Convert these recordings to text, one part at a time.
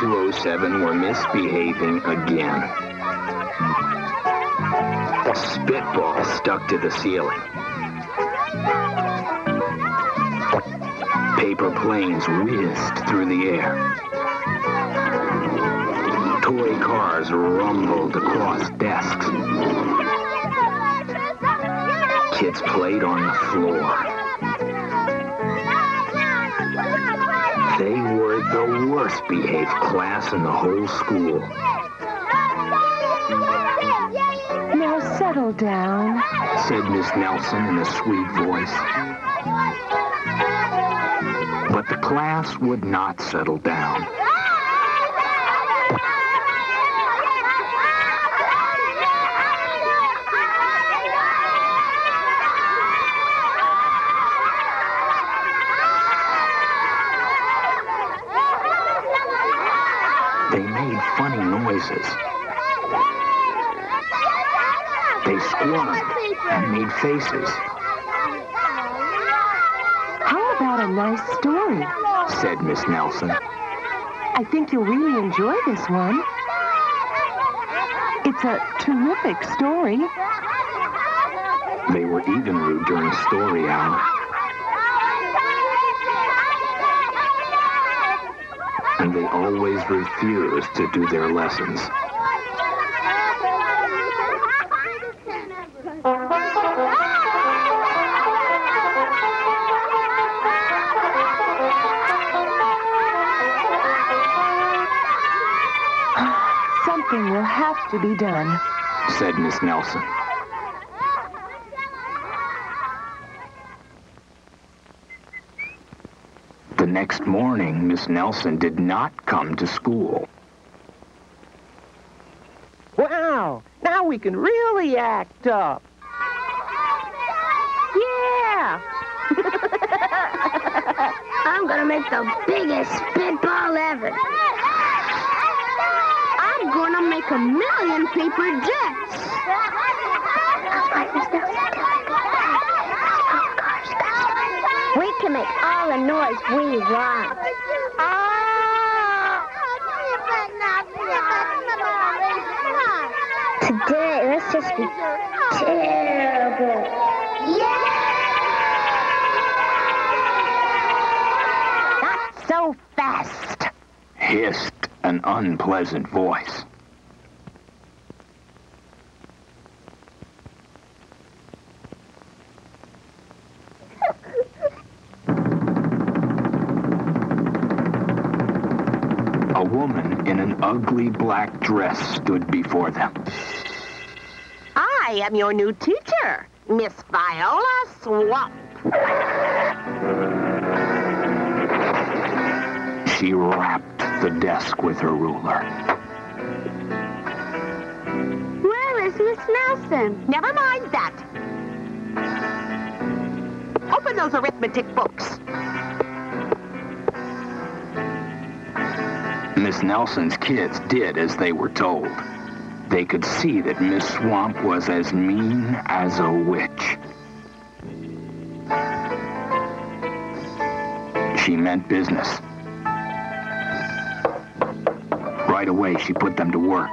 207 were misbehaving again. A spitball stuck to the ceiling. Paper planes whizzed through the air. Toy cars rumbled across desks. Kids played on the floor. They were the worst behaved class in the whole school. Now settle down, said Miss Nelson in a sweet voice. But the class would not settle down. They made funny noises. They squirmed and made faces. How about a nice story? Said Miss Nelson. I think you'll really enjoy this one. It's a terrific story. They were even rude during story hour. And they always refused to do their lessons. Something will have to be done, said Miss Nelson. The next morning, Miss Nelson did not come to school. Wow, now we can really act up. Yeah! I'm gonna make the biggest spitball ever. I'm gonna make 1,000,000 paper jets. We can make all the noise we want. Today, let's just be terrible. Yeah! Not so fast, hissed an unpleasant voice. A woman in an ugly black dress stood before them. I am your new teacher, Miss Viola Swamp. She rapped the desk with her ruler. Where is Miss Nelson? Never mind that. Open those arithmetic books. Miss Nelson's kids did as they were told. They could see that Miss Swamp was as mean as a witch. She meant business. Right away, she put them to work.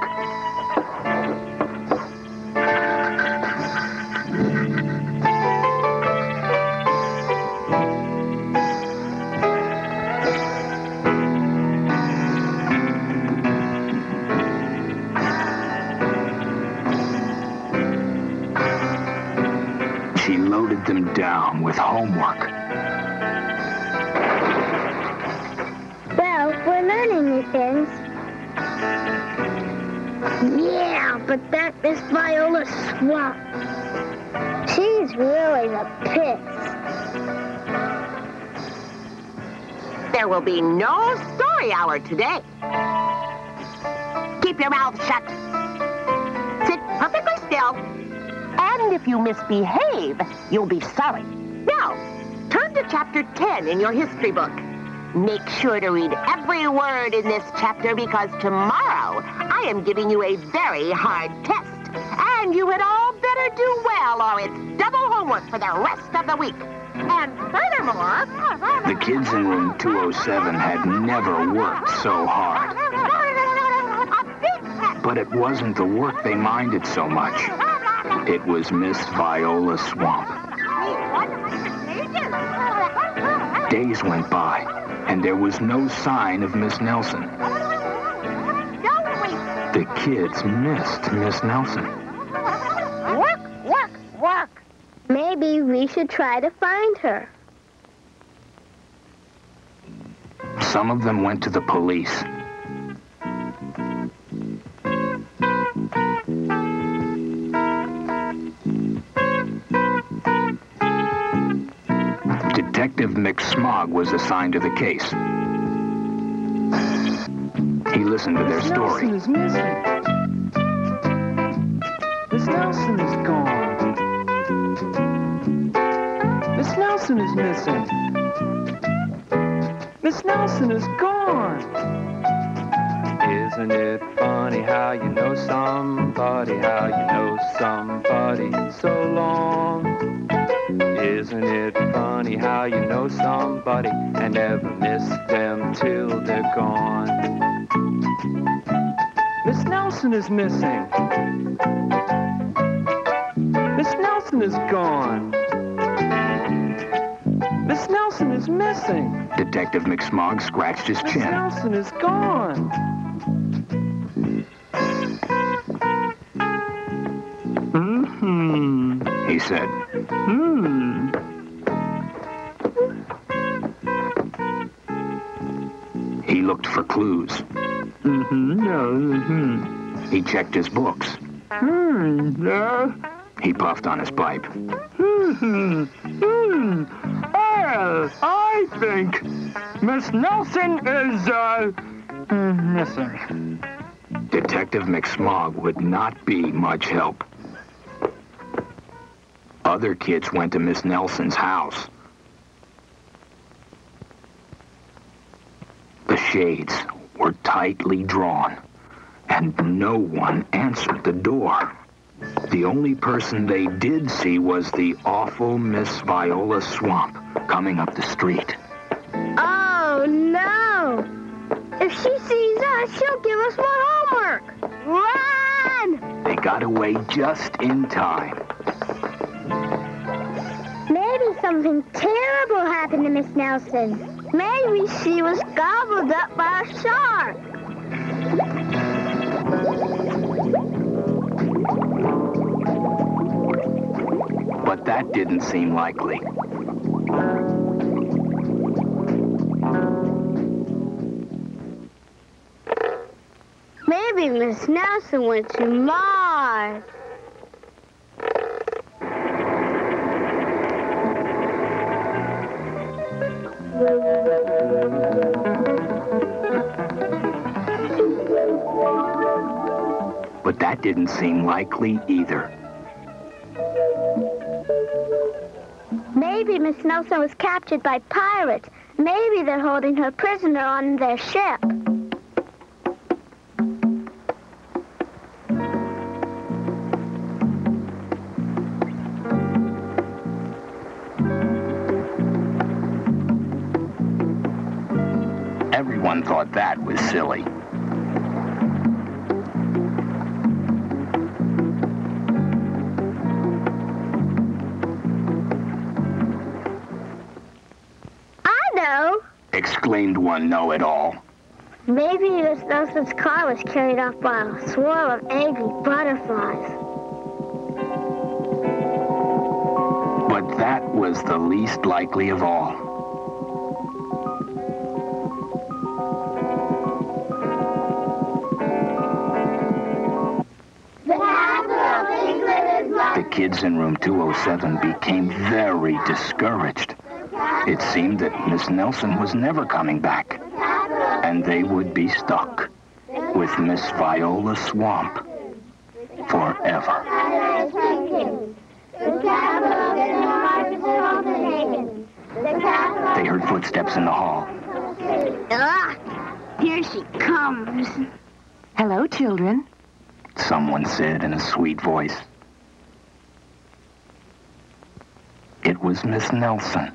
She loaded them down with homework. Well, we're learning new things. Yeah, but that is Viola Swamp. She's really the pits. There will be no story hour today. Keep your mouth shut. Sit perfectly still. And if you misbehave, you'll be sorry. Now, turn to chapter 10 in your history book. Make sure to read every word in this chapter because tomorrow I am giving you a very hard test. And you had all better do well or it's double homework for the rest of the week. And furthermore... The kids in room 207 had never worked so hard. But it wasn't the work they minded so much. It was Miss Viola Swamp. Days went by, and there was no sign of Miss Nelson. The kids missed Miss Nelson. Work. Maybe we should try to find her. Some of them went to the police. Detective McSmog was assigned to the case. He listened to their story. Miss Nelson is missing. Miss Nelson is gone. Miss Nelson is missing. Miss Nelson is gone. Isn't it funny how you know somebody, how you know somebody so long? Isn't it funny how you know somebody and never miss them till they're gone? Miss Nelson is missing. Miss Nelson is gone. Miss Nelson is missing. Detective McSmog scratched his Miss chin. Nelson is gone. He said. He looked for clues. He checked his books. He puffed on his pipe. I think Miss Nelson is, missing. Detective McSmog would not be much help. Other kids went to Miss Nelson's house. The shades were tightly drawn, and no one answered the door. The only person they did see was the awful Miss Viola Swamp coming up the street. Oh, no. If she sees us, she'll give us more homework. Run! They got away just in time. Maybe something terrible happened to Miss Nelson. Maybe she was gobbled up by a shark. But that didn't seem likely. Maybe Miss Nelson went to Mars. But that didn't seem likely either. Maybe Miss Nelson was captured by pirates. Maybe they're holding her prisoner on their ship. Everyone thought that was silly. Exclaimed one know-it-all. Maybe Miss Nelson's car was carried off by a swarm of angry butterflies. But that was the least likely of all. The kids in room 207 became very discouraged. It seemed that Miss Nelson was never coming back, and they would be stuck with Miss Viola Swamp forever. They heard footsteps in the hall. Here she comes. Hello, children. Someone said in a sweet voice. It was Miss Nelson.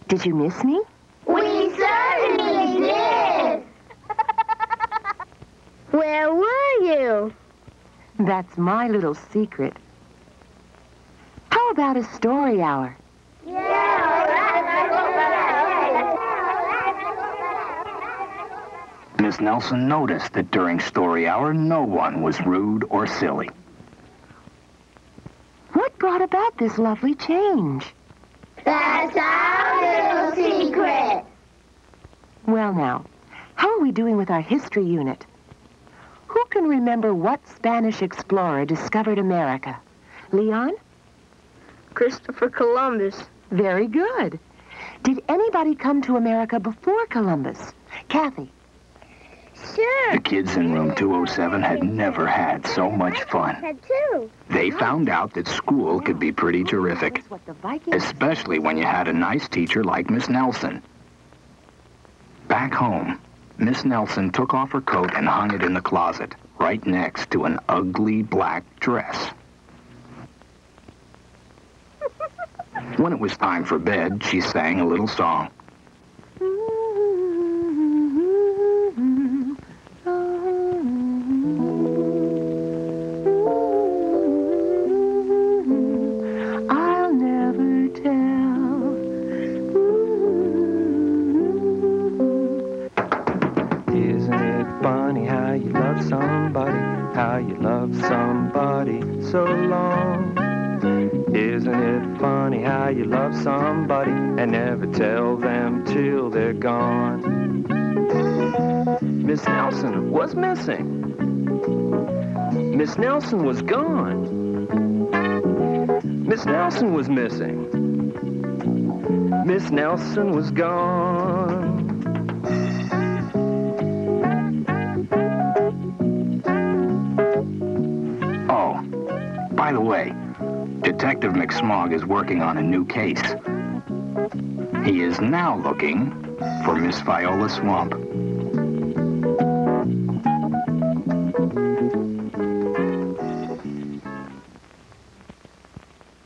Did you miss me? We certainly did. Where were you? That's my little secret. How about a story hour? Miss Nelson noticed that during story hour, no one was rude or silly. What brought about this lovely change? That's our little secret. Well now, how are we doing with our history unit? Who can remember what Spanish explorer discovered America? Leon? Christopher Columbus. Very good. Did anybody come to America before Columbus? Kathy? Sure. The kids in room 207 had never had so much fun. Had two. They found out that school could be pretty terrific, What the Vikings... especially when you had a nice teacher like Miss Nelson. Back home, Miss Nelson took off her coat and hung it in the closet, right next to an ugly black dress. When it was time for bed, she sang a little song. I'll never tell. Isn't it funny how you love somebody so long? Isn't it funny how you love somebody and never tell them till they're gone? Miss Nelson was missing. Miss Nelson was gone. Miss Nelson was missing. Miss Nelson was gone. Oh, by the way, Detective McSmog is working on a new case. He is now looking for Miss Viola Swamp.